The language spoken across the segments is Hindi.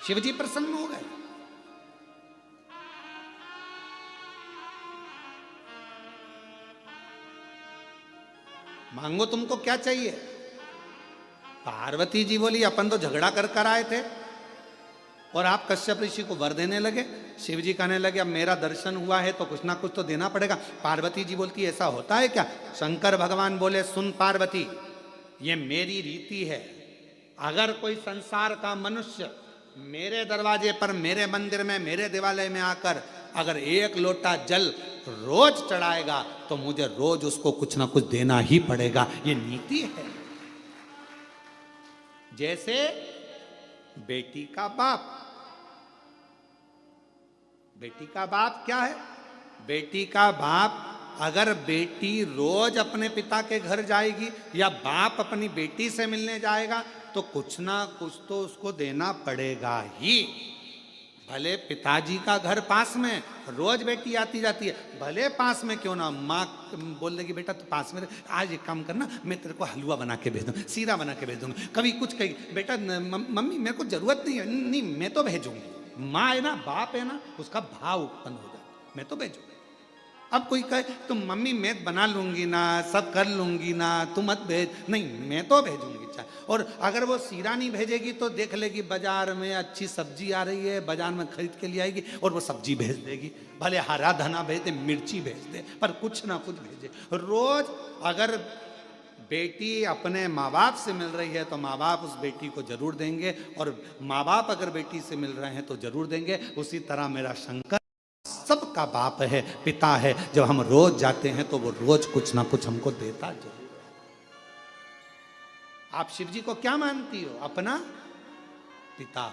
शिव जी प्रसन्न हो गए। मांगो तुमको क्या चाहिए। पार्वती जी बोली अपन तो झगड़ा कर कर आए थे और आप कश्यप ऋषि को वर देने लगे। शिव जी कहने लगे अब मेरा दर्शन हुआ है तो कुछ ना कुछ तो देना पड़ेगा। पार्वती जी बोलती ऐसा होता है क्या। शंकर भगवान बोले सुन पार्वती, ये मेरी रीति है। अगर कोई संसार का मनुष्य मेरे दरवाजे पर, मेरे मंदिर में, मेरे देवालय में आकर अगर एक लोटा जल रोज चढ़ाएगा तो मुझे रोज उसको कुछ ना कुछ देना ही पड़ेगा। ये नीति है। जैसे बेटी का बाप, बेटी का बाप क्या है। बेटी का बाप अगर बेटी रोज अपने पिता के घर जाएगी या बाप अपनी बेटी से मिलने जाएगा तो कुछ ना कुछ तो उसको देना पड़ेगा ही। भले पिताजी का घर पास में, रोज बेटी आती जाती है, भले पास में क्यों ना, माँ बोल देगी बेटा तू पास में रह, आज एक काम करना मैं तेरे को हलवा बना के भेज दूँ, सीरा बना के भेज दूँगी। कभी कुछ कही बेटा मम्मी मेरे को जरूरत नहीं है, नहीं मैं तो भेजूंगी। माँ है ना, बाप है ना, उसका भाव उत्पन्न हो जाता, मैं तो भेजूंगी। अब कोई कहे तुम मम्मी मैं बना लूंगी ना, सब कर लूंगी ना, तुम मत भेज, नहीं मैं तो भेजूंगी चाहे। और अगर वो सीरा नहीं भेजेगी तो देख लेगी बाजार में अच्छी सब्जी आ रही है, बाजार में खरीद के लिए आएगी और वो सब्जी भेज देगी। भले हरा धना भेज दे, मिर्ची भेज दे, पर कुछ ना कुछ भेजे। रोज अगर बेटी अपने माँ बाप से मिल रही है तो माँ बाप उस बेटी को जरूर देंगे, और माँ बाप अगर बेटी से मिल रहे हैं तो जरूर देंगे। उसी तरह मेरा शंकर सबका बाप है, पिता है। जब हम रोज जाते हैं तो वो रोज कुछ ना कुछ हमको देता जरूर है। आप शिव जी को क्या मानती हो। अपना पिता,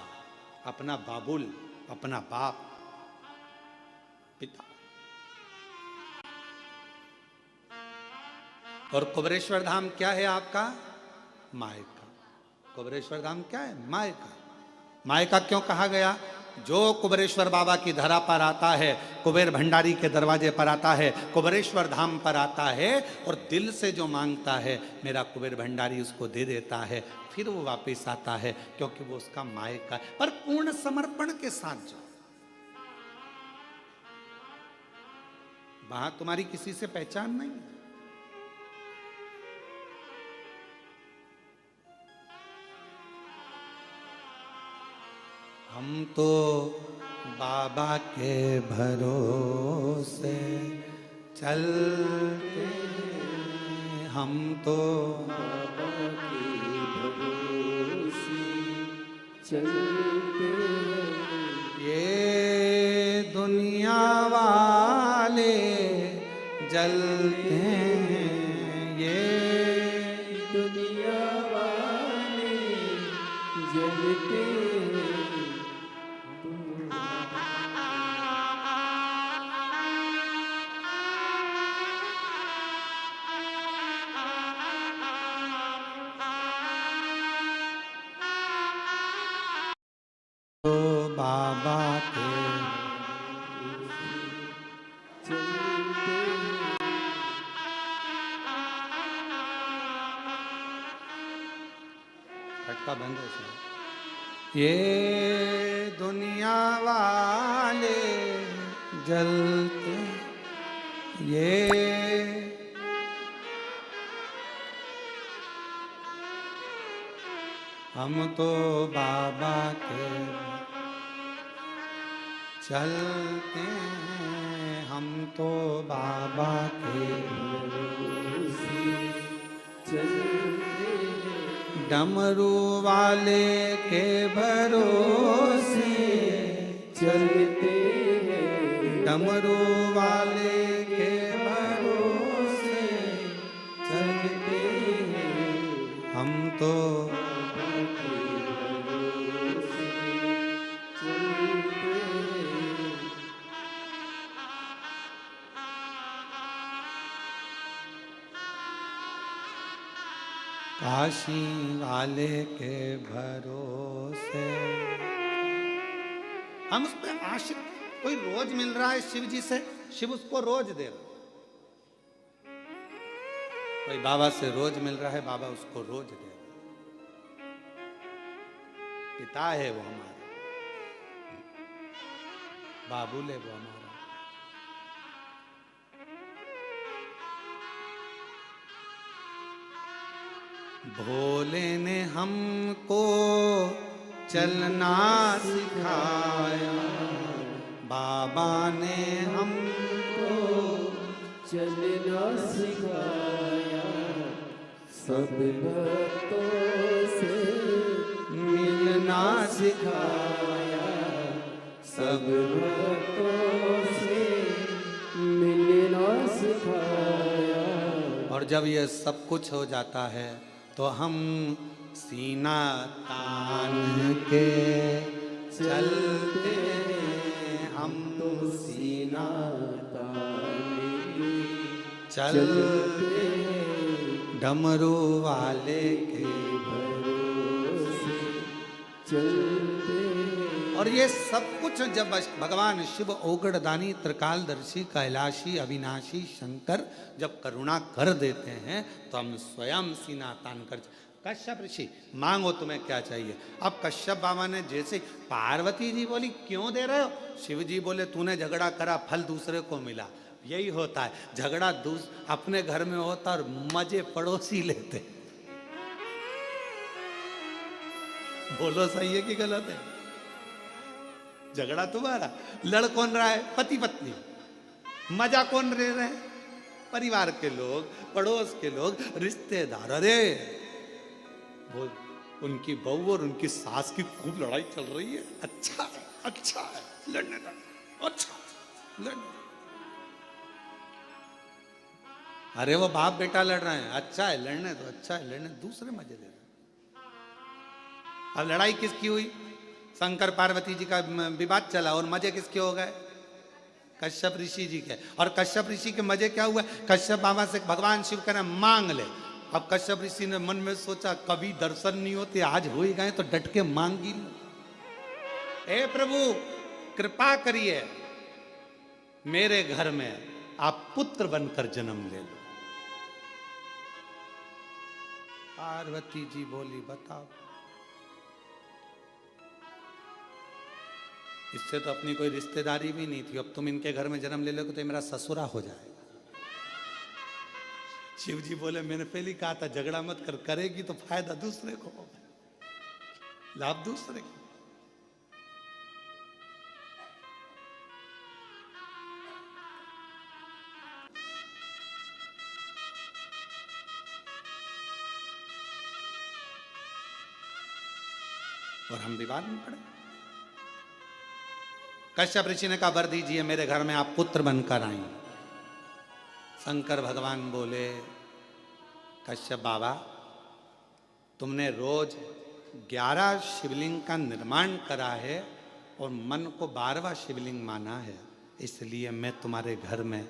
अपना बाबुल, अपना बाप, पिता। और कुबेरेश्वर धाम क्या है आपका, मायका। कुबेरेश्वर धाम क्या है, मायका। मायका क्यों कहा गया। जो कुबेरेश्वर बाबा की धरा पर आता है, कुबेर भंडारी के दरवाजे पर आता है, कुबेरेश्वर धाम पर आता है और दिल से जो मांगता है मेरा कुबेर भंडारी उसको दे देता है, फिर वो वापस आता है, क्योंकि वो उसका मायका है। पर पूर्ण समर्पण के साथ जाओ। वहां तुम्हारी किसी से पहचान नहीं है। हम तो बाबा के भरोसे चलते, हम तो बाबा के भरोसे चलते, ये दुनिया वाले जलते हैं, ये दुनिया वाले जलते हैं। तो बाबा के खटका बंद है इसमें। ये दुनिया वाले जलते, ये हम तो बाबा के चलते हैं, हम तो बाबा के चलते डमरू वाले के भरोसे चलते हैं, डमरू वाले के भरोसे चलते हैं, हम तो बाबा के भरोसे चलते हैं। काशी वाले के भरोसे हम उस पर आशिक। कोई रोज मिल रहा है शिव जी से, शिव उसको रोज दे रहा। कोई बाबा से रोज मिल रहा है, बाबा उसको रोज दे रहा। पिता है वो हमारा। बाबू ले वो हमारा। भोले ने हमको चलना सिखाया, बाबा ने हमको चलना सिखाया, सब भक्तों से मिलना सिखाया, सब भक्तों से मिलना सिखाया। और जब ये सब कुछ हो जाता है तो हम सीना तान के चलते हैं, हम तो सीना ताने चलते डमरू वाले के। भरोसे चलते। और ये सब कुछ जब भगवान शिव ओगड़दानी त्रिकालदर्शी कैलाशी अविनाशी शंकर जब करुणा कर देते हैं तो हम स्वयं सीना तान कर। कश्यप ऋषि मांगो तुम्हें क्या चाहिए। अब कश्यप बाबा ने जैसे पार्वती जी बोली क्यों दे रहे हो, शिव जी बोले तूने झगड़ा करा फल दूसरे को मिला। यही होता है, झगड़ा अपने घर में होता और मजे पड़ोसी लेते। बोलो सही है कि गलत है। झगड़ा तुम्हारा, लड़ कौन रहा है, पति पत्नी। मजा कौन ले रहे हैं, परिवार के लोग, पड़ोस के लोग, रिश्तेदार। अरे वो उनकी बहू और उनकी सास की खूब लड़ाई चल रही है। अच्छा है, अच्छा है, लड़ने दो, अच्छा लड़ने। अरे वो बाप बेटा लड़ रहे हैं, अच्छा है लड़ने दो, अच्छा है लड़ने, दूसरे मजे ले रहे हैं। अब लड़ाई किसकी हुई, शंकर पार्वती जी का विवाद चला और मजे किसके हो गए, कश्यप ऋषि जी के। और कश्यप ऋषि के मजे क्या हुआ, कश्यप बाबा से भगवान शिव कह रहे मांग ले। अब कश्यप ऋषि ने मन में सोचा कभी दर्शन नहीं होते, आज हो ही गए तो डट के मांगी लूं। हे प्रभु कृपा करिए, मेरे घर में आप पुत्र बनकर जन्म ले लो। पार्वती जी बोली बताओ, इससे तो अपनी कोई रिश्तेदारी भी नहीं थी, अब तुम इनके घर में जन्म ले लोगे तो मेरा ससुरा हो जाएगा। शिव जी बोले मैंने पहले कहा था झगड़ा मत कर, करेगी तो फायदा दूसरे को होगा, लाभ दूसरे को। और हम विवाद में पड़े। कश्यप ऋषि ने कहा वर दीजिए मेरे घर में आप पुत्र बनकर आई। शंकर भगवान बोले कश्यप बाबा तुमने रोज 11 शिवलिंग का निर्माण करा है और मन को 12वां शिवलिंग माना है, इसलिए मैं तुम्हारे घर में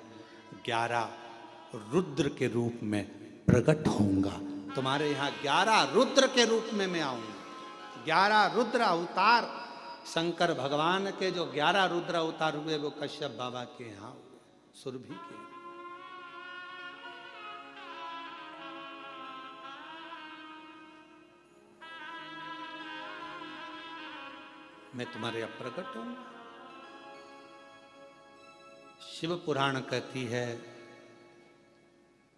11 रुद्र के रूप में प्रकट होऊंगा। तुम्हारे यहाँ 11 रुद्र के रूप में मैं आऊंगा। 11 रुद्र अवतार शंकर भगवान के जो 11 रुद्र अवतार हुए वो कश्यप बाबा के यहाँ सुरभि के। मैं तुम्हारे अब प्रकट हूं। शिव पुराण कहती है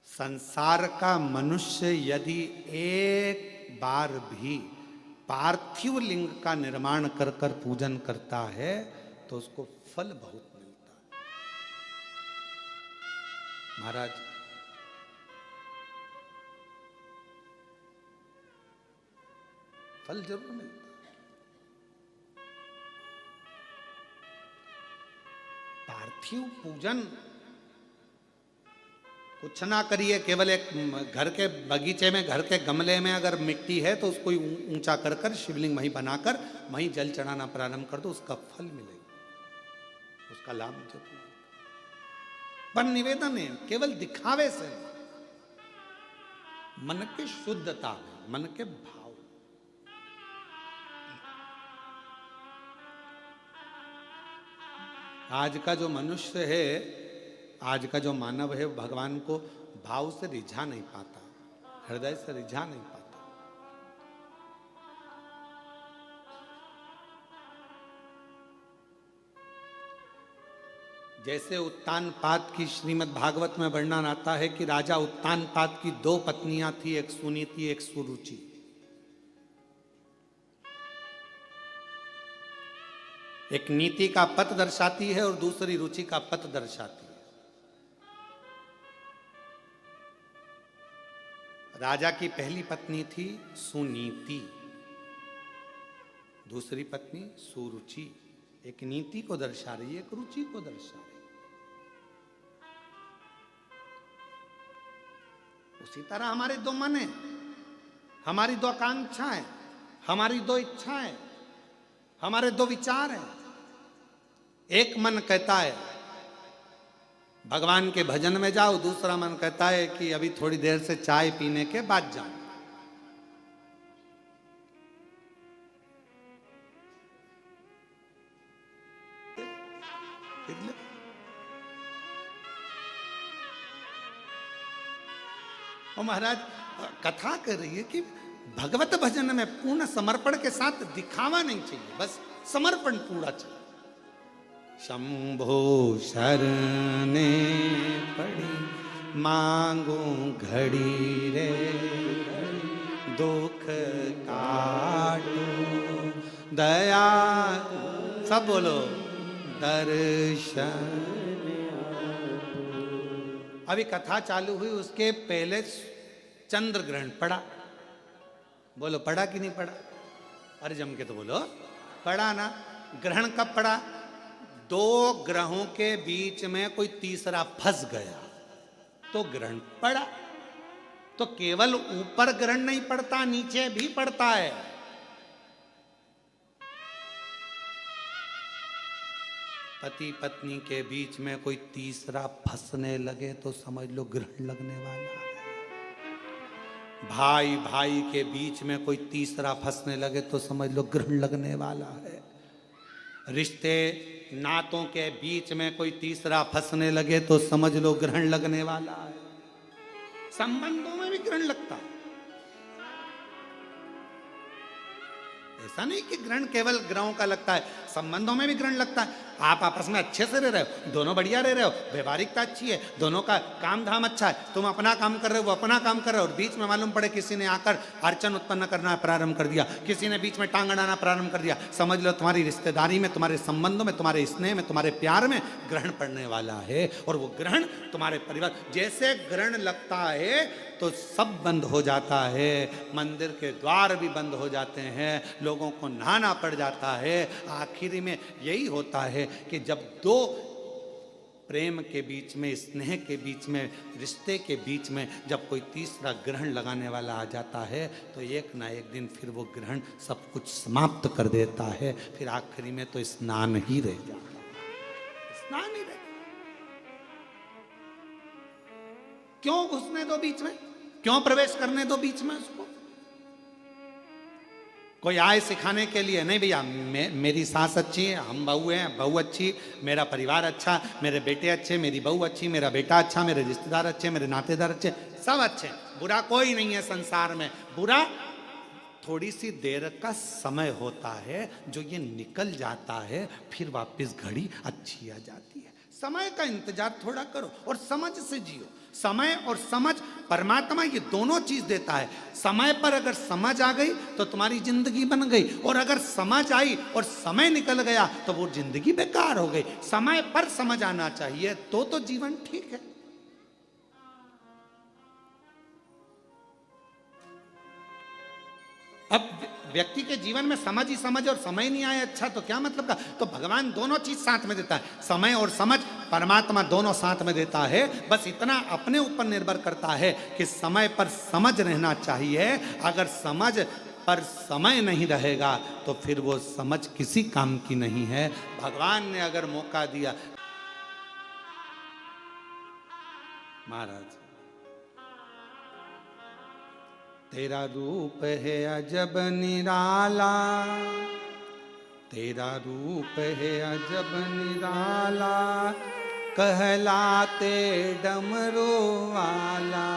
संसार का मनुष्य यदि एक बार भी पार्थिव लिंग का निर्माण कर कर पूजन करता है तो उसको फल बहुत मिलता है। महाराज फल जरूर मिलता है। पार्थिव पूजन कुछ ना करिए, केवल एक घर के बगीचे में घर के गमले में अगर मिट्टी है तो उसको ऊंचा कर कर शिवलिंग वहीं बनाकर वहीं जल चढ़ाना प्रारंभ कर दो, उसका फल मिलेगा, उसका लाभ जरूर। पर निवेदन है केवल दिखावे से, मन की शुद्धता में, मन के भाव। आज का जो मनुष्य है, आज का जो मानव है, भगवान को भाव से रिझा नहीं पाता, हृदय से रिझा नहीं पाता। जैसे उत्तानपाद की श्रीमद् भागवत में वर्णन आता है कि राजा उत्तानपाद की 2 पत्नियां थी, एक सुनीति एक सुरुचि। एक नीति का पथ दर्शाती है और दूसरी रुचि का पथ दर्शाती है। राजा की पहली पत्नी थी सुनीति, दूसरी पत्नी सुरुचि। एक नीति को दर्शा रही है, एक रुचि को दर्शा रही है। उसी तरह हमारे 2 मन हैं, हमारी 2 आकांक्षाएं, हमारी 2 इच्छाएं, हमारे 2 विचार हैं। एक मन कहता है भगवान के भजन में जाओ, दूसरा मन कहता है कि अभी थोड़ी देर से चाय पीने के बाद जाओ। और महाराज कथा कर रही है कि भगवत भजन में पूर्ण समर्पण के साथ दिखावा नहीं चाहिए, बस समर्पण पूरा चाहिए। शंभो शरणे पड़ी मांगू घड़ी रे, दुख काटो दया, सब बोलो दर्शन। अभी कथा चालू हुई, उसके पहले चंद्र ग्रहण पड़ा। बोलो पड़ा कि नहीं पड़ा? अरे जम के तो बोलो पड़ा ना। ग्रहण कब पड़ा? 2 ग्रहों के बीच में कोई तीसरा फंस गया तो ग्रहण पड़ा। तो केवल ऊपर ग्रहण नहीं पड़ता, नीचे भी पड़ता है। पति पत्नी के बीच में कोई तीसरा फंसने लगे तो समझ लो ग्रहण लगने वाला है। भाई भाई के बीच में कोई तीसरा फंसने लगे तो समझ लो ग्रहण लगने वाला है। रिश्ते नातों के बीच में कोई तीसरा फंसने लगे तो समझ लो ग्रहण लगने वाला है। संबंधों में भी ग्रहण लगता है। ऐसा नहीं कि ग्रहण केवल ग्रहों का लगता है, संबंधों में भी ग्रहण लगता है। आप आपस में अच्छे से रह रहे हो, दोनों बढ़िया रह रहे हो, व्यवहारिकता अच्छी है, दोनों का काम धाम अच्छा है, तुम अपना काम कर रहे हो, वो अपना काम कर रहे हो, और बीच में मालूम पड़े किसी ने आकर अड़चन उत्पन्न करना प्रारंभ कर दिया, किसी ने बीच में टांग अड़ाना प्रारंभ कर दिया, समझ लो तुम्हारी रिश्तेदारी में, तुम्हारे संबंधों में, तुम्हारे स्नेह में, तुम्हारे प्यार में ग्रहण पड़ने वाला है। और वो ग्रहण तुम्हारे परिवार, जैसे ग्रहण लगता है तो सब बंद हो जाता है, मंदिर के द्वार भी बंद हो जाते हैं, लोगों को नहाना पड़ जाता है। आखिर में यही होता है कि जब 2 प्रेम के बीच में, स्नेह के बीच में, रिश्ते के बीच में जब कोई तीसरा ग्रहण लगाने वाला आ जाता है तो एक ना एक दिन फिर वो ग्रहण सब कुछ समाप्त कर देता है। फिर आखिरी में तो स्नान ही रह जाता है, स्नान ही रह। क्यों घुसने दो बीच में, क्यों प्रवेश करने दो बीच में उसको? कोई आए सिखाने के लिए नहीं, भैया मेरी सास अच्छी है, हम बहू हैं, बहू अच्छी, मेरा परिवार अच्छा, मेरे बेटे अच्छे, मेरी बहू अच्छी, मेरा बेटा अच्छा, मेरे रिश्तेदार अच्छे, मेरे नातेदार अच्छे, सब अच्छे, बुरा कोई नहीं है संसार में। बुरा थोड़ी सी देर का समय होता है, जो ये निकल जाता है, फिर वापस घड़ी अच्छी आ जाती है। समय का इंतजार थोड़ा करो और समझ से जियो। समय और समझ, परमात्मा ये दोनों चीज देता है। समय पर अगर समझ आ गई तो तुम्हारी जिंदगी बन गई, और अगर समझ आई और समय निकल गया तो वो जिंदगी बेकार हो गई। समय पर समझ आना चाहिए तो जीवन ठीक है। अब व्यक्ति के जीवन में समझ ही समझ और समय नहीं आए, अच्छा तो क्या मतलब का? तो भगवान दोनों चीज साथ में देता है, समय और समझ, परमात्मा दोनों साथ में देता है। बस इतना अपने ऊपर निर्भर करता है कि समय पर समझ रहना चाहिए। अगर समझ पर समय नहीं रहेगा तो फिर वो समझ किसी काम की नहीं है। भगवान ने अगर मौका दिया, महाराज तेरा रूप है अजब निराला, तेरा रूप है अजब निराला, कहलाते डमरू वाला।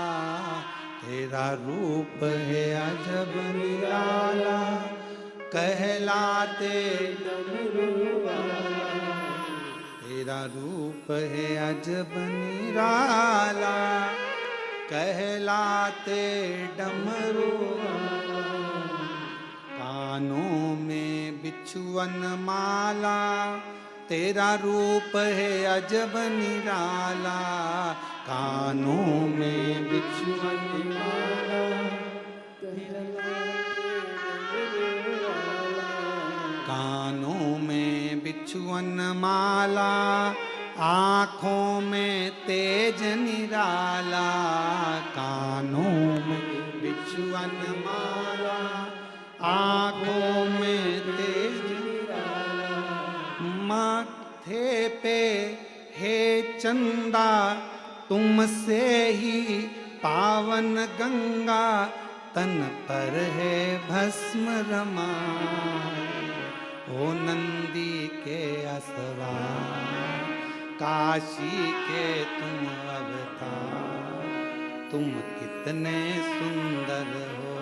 तेरा रूप है अजब निराला, कहलाते डमरू वाला। तेरा रूप है अजब निराला, कहलाते डमरू कानों में बिछुअन माला। तेरा रूप है अजब निराला, कानों में बिछुअन माला। कानों में बिछुअन माला, आँखों में तेज निराला। कानों में बिछुअन माला, आँखों में तेज निराला। माथे पे हे चंदा तुमसे ही पावन गंगा, तन पर है भस्म रमाए। ओ नंदी के असवार, काशी के तुम अवतार। तुम कितने सुंदर हो,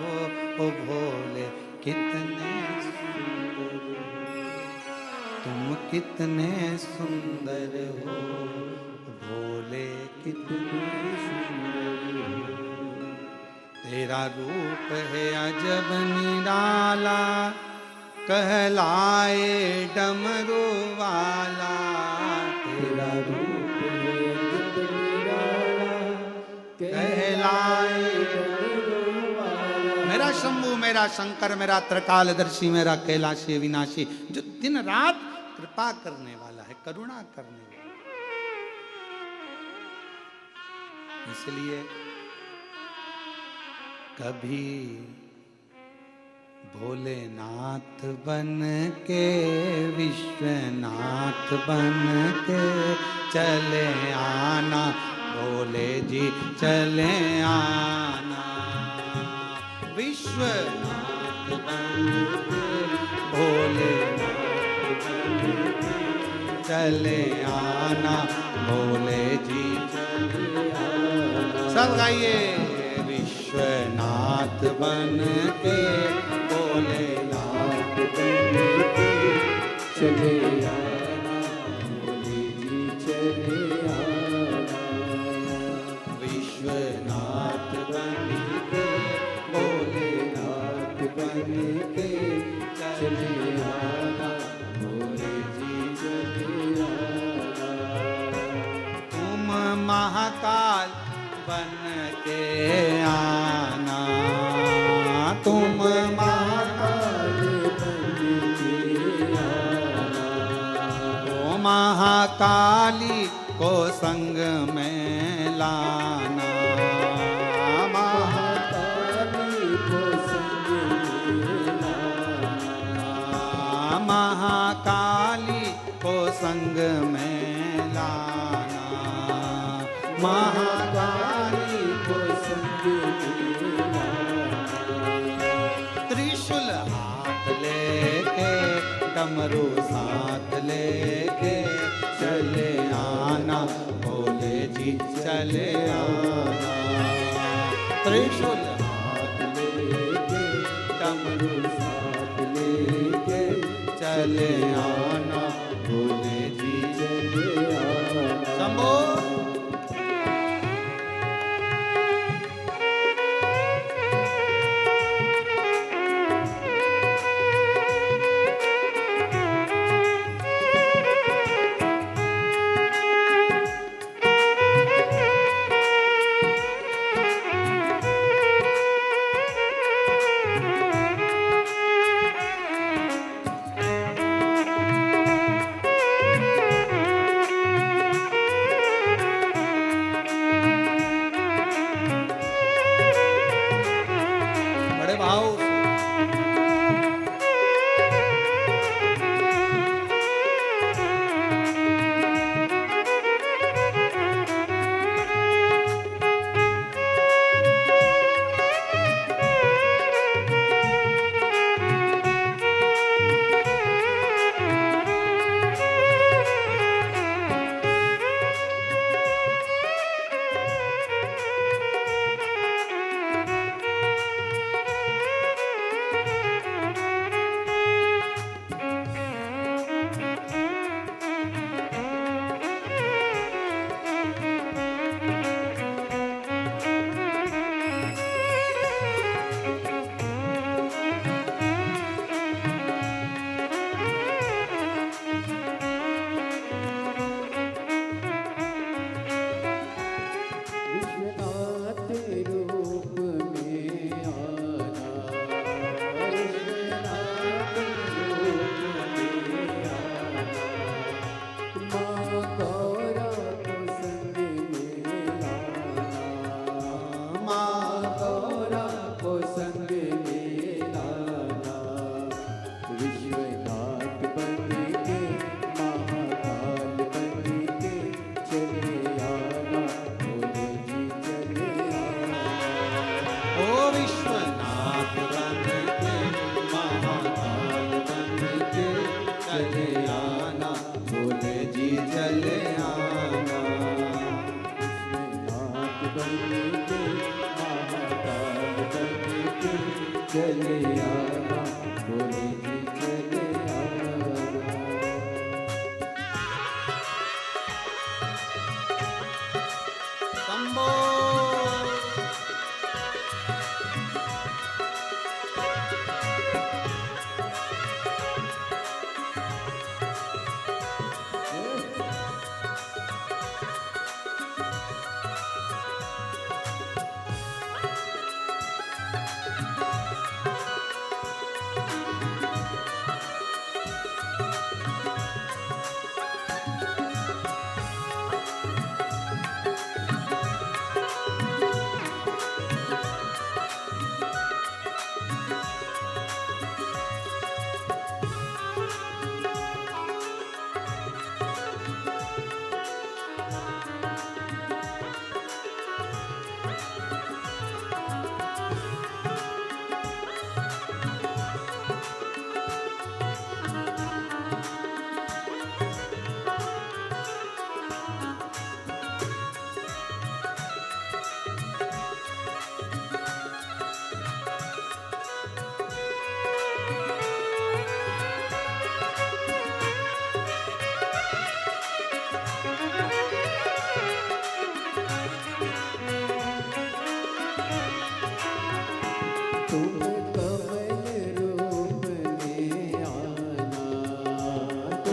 ओ भोले कितने सुंदर हो। तुम कितने सुंदर हो, भोले कितने सुंदर हो। तेरा रूप है अजब निराला, कहलाए डमरू वाला। तेरा रूप है अजब निराला, कहलाए डमरू वाला। मेरा शंभु, मेरा शंकर, मेरा त्रिकालदर्शी, मेरा कैलाशी विनाशी, जो दिन रात कृपा करने वाला है, करुणा करने वाला। इसलिए कभी भोलेनाथ बन के, विश्वनाथ बन के चले आना। भोले जी चले आना। विश्वनाथ बन के, भोलेनाथ बन के चले आना। भोले जी चले आना। सब गाइए। विश्वनाथ बन के, भोलेनाथ बन के चले आना। भोले जी चले आना। विश्वनाथ बन के, भोलेनाथ बन के चले आना। भोले जी चले आना। तुम महाकाल बन के आना। तुम महाकाल बन के आना। ओ महाकाली को संग में लाना। महाकाली को संग में लाना। महाकाली को संग में लाना। महाकाली को संग में लाना। त्रिशूल हाथ लेके, डमरू साथ लेके चले आना। भोले जी चले आना। त्रिशूल हाथ लेके, डमरू साथ लेके चले आना। भोले जी चले आना। शंभो।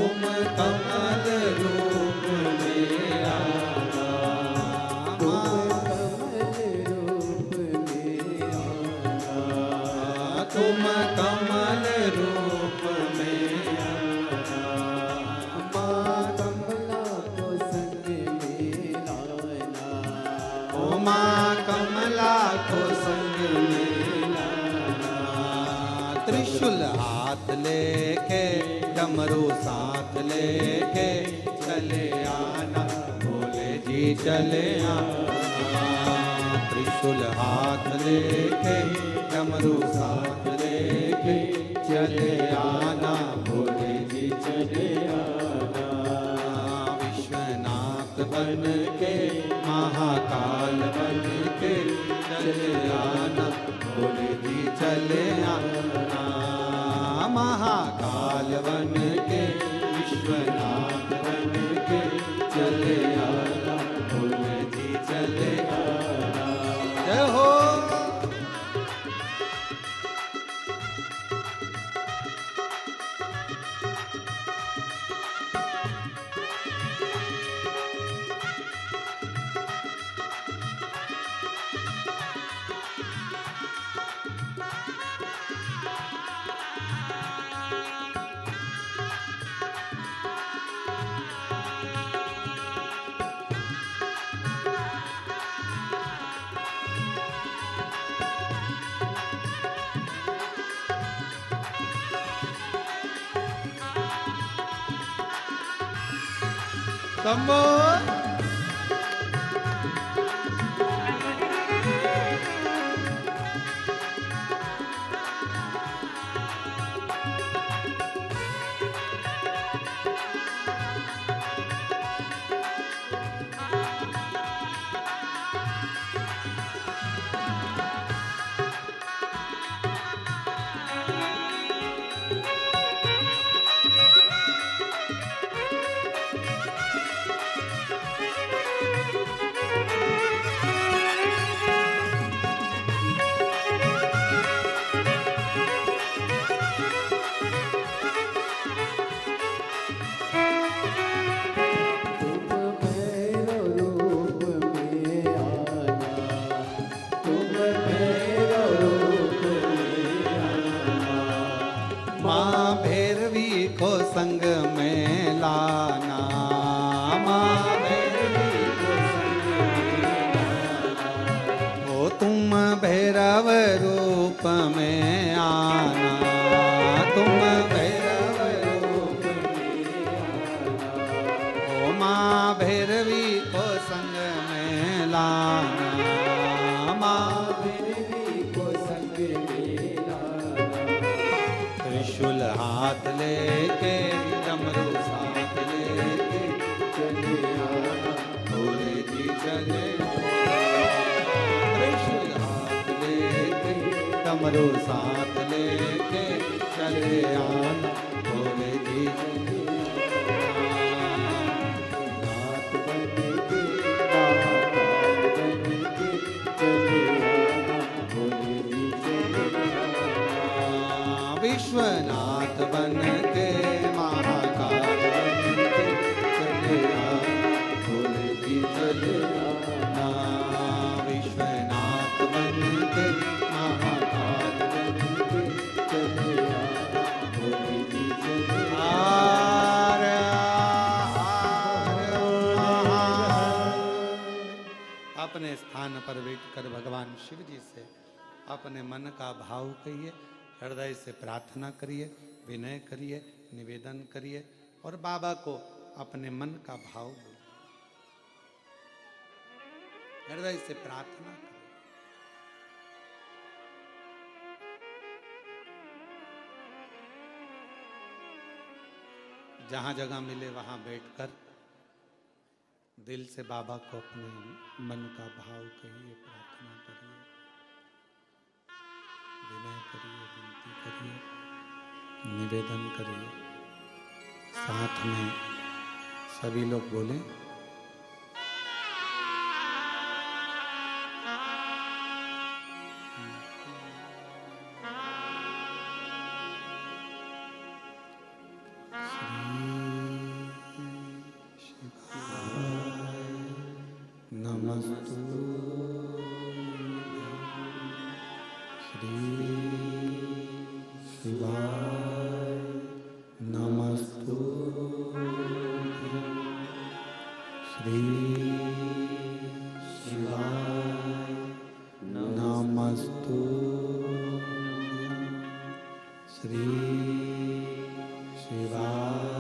तुम कमल रूप में आना, तुम कमल रूप में आना, माँ कमला को संग में लाना, ओ माँ कमला को संग में लाना। त्रिशूल हाथ लेके डमरू साथ लेके चले आना, भोले जी चले आना। त्रिशूल हाथ लेके डमरू साथ लेके चले आना, भोले जी चले आना। विश्वनाथ बन के महाकाल बन के चले आना, भोले जी चले आना। महाकाल बन के विश्वनाथ बन के चले आना, भोले जी चले आना। जय हो। शंभो। माँ भैरवी को संग में लाना, माँ भैरवी को संग में लाना। ओ तुम भैरव रूप में आना, तुम भैरव रूप में आना। ओ माँ भैरवी को संग में लाना, माँ भैरवी को संग में लाना। त्रिशूल हाथ लेके डमरू साथ लेके चले आना, भोले जी चले आना। त्रिशूल हाथ लेके डमरू साथ लेके चले आना, भोले जी चले आना। नाथ बन के महाकाल बन के चले आना, भोले जी चले आना। विश्वनाथ बन के महाकाल बन के चले आना, भोले जी चले आना। विश्वनाथ बन के महाकाल बन के चले आना, भोले जी चले आना। अपने स्थान पर बैठकर भगवान शिव जी से अपने मन का भाव कहिए, हृदय से प्रार्थना करिए, विनय करिए, निवेदन करिए और बाबा को अपने मन का भाव बोलिए, हृदय से प्रार्थना करिए। जहां जगह मिले वहां बैठकर दिल से बाबा को अपने मन का भाव कहिए, प्रार्थना करिए, विनय करिए, विनती करिए, निवेदन करिए। साथ में सभी लोग बोले, श्री श्री शिवाय नमस्तुभ्यं श्री शिवाय नमस्तुभ्यं श्री शिवाय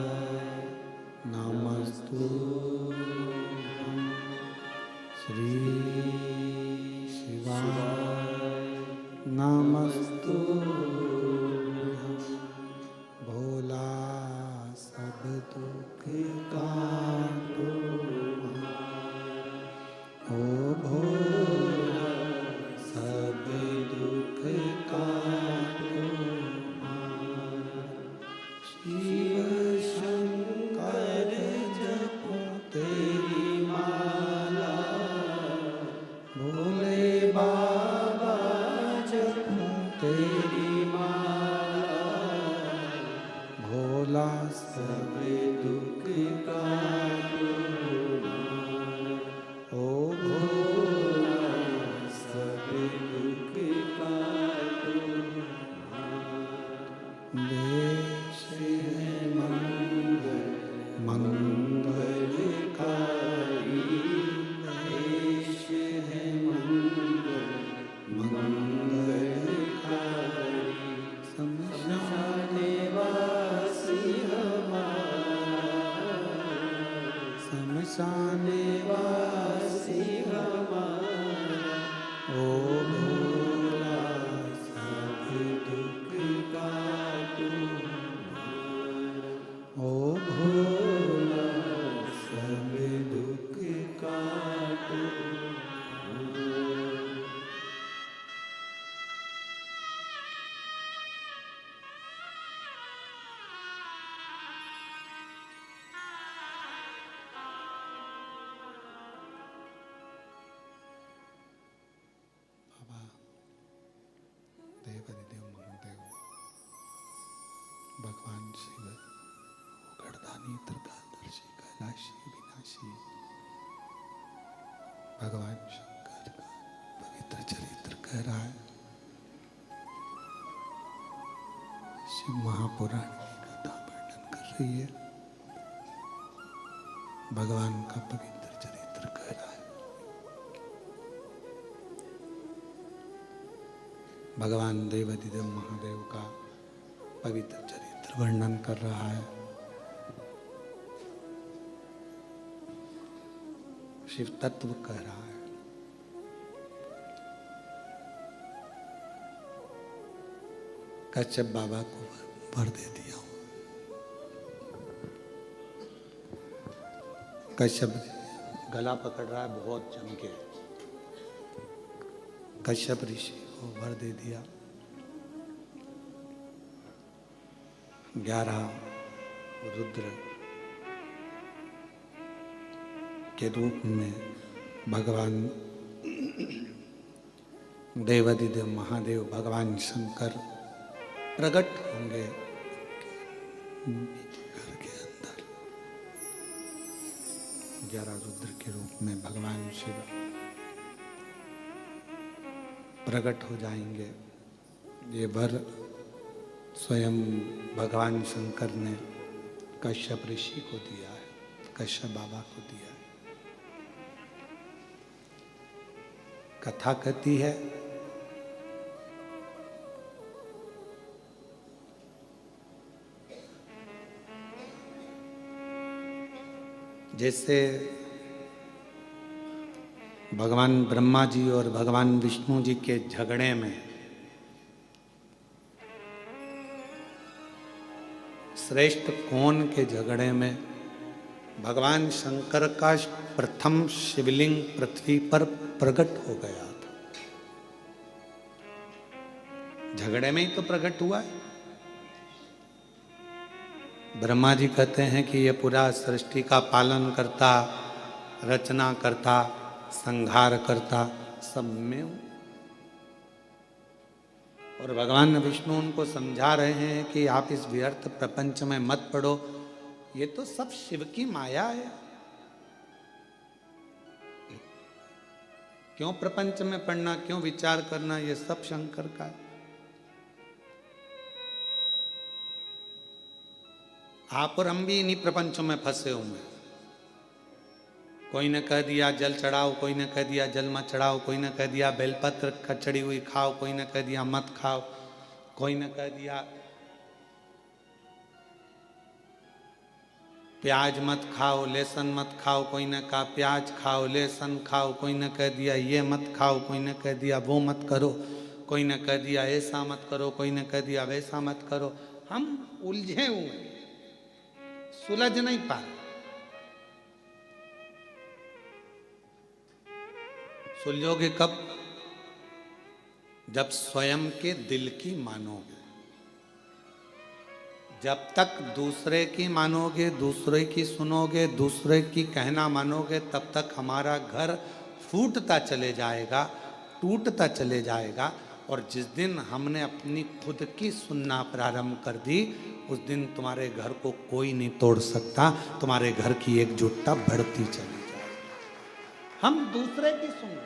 नमस्तुभ्यं श्री शिवाय नमस्तुभ्यं भोला सब दुख काटो ओ भोला सब दुख काटो शिव शंकर जपो तेरी माला भोले बाबा जपो तेरी माला भोला सब दुख काटो ओ भोला सब दुख काटो देश है मंगल मंगलकारी देश है मंगल मंगलकारी शमशान वासी हमारा शमशान वासी हमारा ओ भोला सब दुख काटो ओ भोला सब दुख काटो बाबा देवादिदेव महादेव भगवान शिव गढ़दानी त्रिकालदर्शी कैलाशी विनाशी भगवान शंकर का पवित्र चरित्र कह रहा है। शिव महापुराण की कथा वर्णन कर रही है। भगवान का पवित्र चरित्र कह रहा है। भगवान देवादिदेव महादेव का पवित्र चरित्र वर्णन कर रहा है। शिव तत्व कह रहा है। कश्यप बाबा को वर दे दिया। कश्यप गला पकड़ रहा है बहुत जम के। कश्यप ऋषि को वर दे दिया। 11 रुद्र के रूप में भगवान देवादिदेव महादेव भगवान शंकर प्रकट होंगे घर के अंदर। 11 रुद्र के रूप में भगवान शिव प्रकट हो जाएंगे। ये वर स्वयं भगवान शंकर ने कश्यप ऋषि को दिया है, कश्यप बाबा को दिया है। कथा कहती है जैसे भगवान ब्रह्मा जी और भगवान विष्णु जी के झगड़े में श्रेष्ठ कौन के झगड़े में भगवान शंकर का प्रथम शिवलिंग पृथ्वी पर प्रकट हो गया था। झगड़े में ही तो प्रकट हुआ है। ब्रह्मा जी कहते हैं कि ये पूरा सृष्टि का पालन करता, रचना करता, संहार करता, सब में हूं। और भगवान विष्णु उनको समझा रहे हैं कि आप इस व्यर्थ प्रपंच में मत पड़ो, ये तो सब शिव की माया है। क्यों प्रपंच में पढ़ना, क्यों विचार करना, ये सब शंकर का है। आप और हम भी इन्हीं प्रपंचों में फंसे हुए हैं। कोई ने कह दिया जल चढ़ाओ, कोई ने कह दिया जल मत चढ़ाओ, कोई ने कह दिया बेलपत्र का चढ़ी हुई खाओ, कोई ने कह दिया मत खाओ, कोई ने कह दिया प्याज मत खाओ, लहसुन मत खाओ, कोई ने कहा प्याज खाओ, लहसुन खाओ, कोई ने कह दिया ये मत खाओ, कोई ने कह दिया वो मत करो, कोई ने कह दिया ऐसा मत करो, कोई ने कह दिया वैसा मत करो। हम उलझे हुए, सुलझ नहीं पा रहे। सुलझोगे कब? जब स्वयं के दिल की मानोगे। जब तक दूसरे की मानोगे, दूसरे की सुनोगे, दूसरे की कहना मानोगे, तब तक हमारा घर फूटता चले जाएगा, टूटता चले जाएगा। और जिस दिन हमने अपनी खुद की सुनना प्रारंभ कर दी, उस दिन तुम्हारे घर को कोई नहीं तोड़ सकता। तुम्हारे घर की एकजुटता बढ़ती चली जाएगी। हम दूसरे की सुन,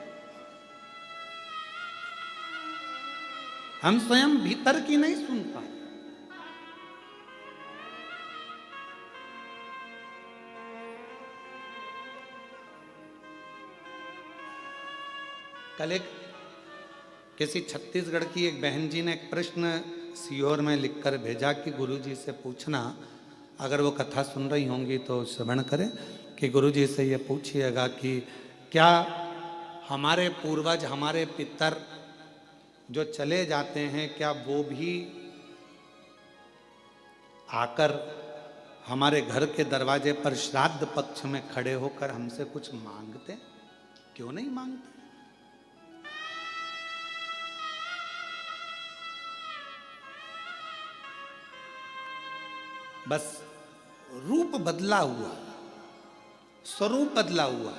हम स्वयं भीतर की नहीं सुन पाए। कल एक किसी छत्तीसगढ़ की एक बहन जी ने एक प्रश्न सीहोर में लिखकर भेजा कि गुरुजी से पूछना, अगर वो कथा सुन रही होंगी तो श्रवण करें, कि गुरुजी से ये पूछिएगा कि क्या हमारे पूर्वज, हमारे पितर जो चले जाते हैं, क्या वो भी आकर हमारे घर के दरवाजे पर श्राद्ध पक्ष में खड़े होकर हमसे कुछ मांगते? क्यों नहीं मांगते? बस रूप बदला हुआ, स्वरूप बदला हुआ।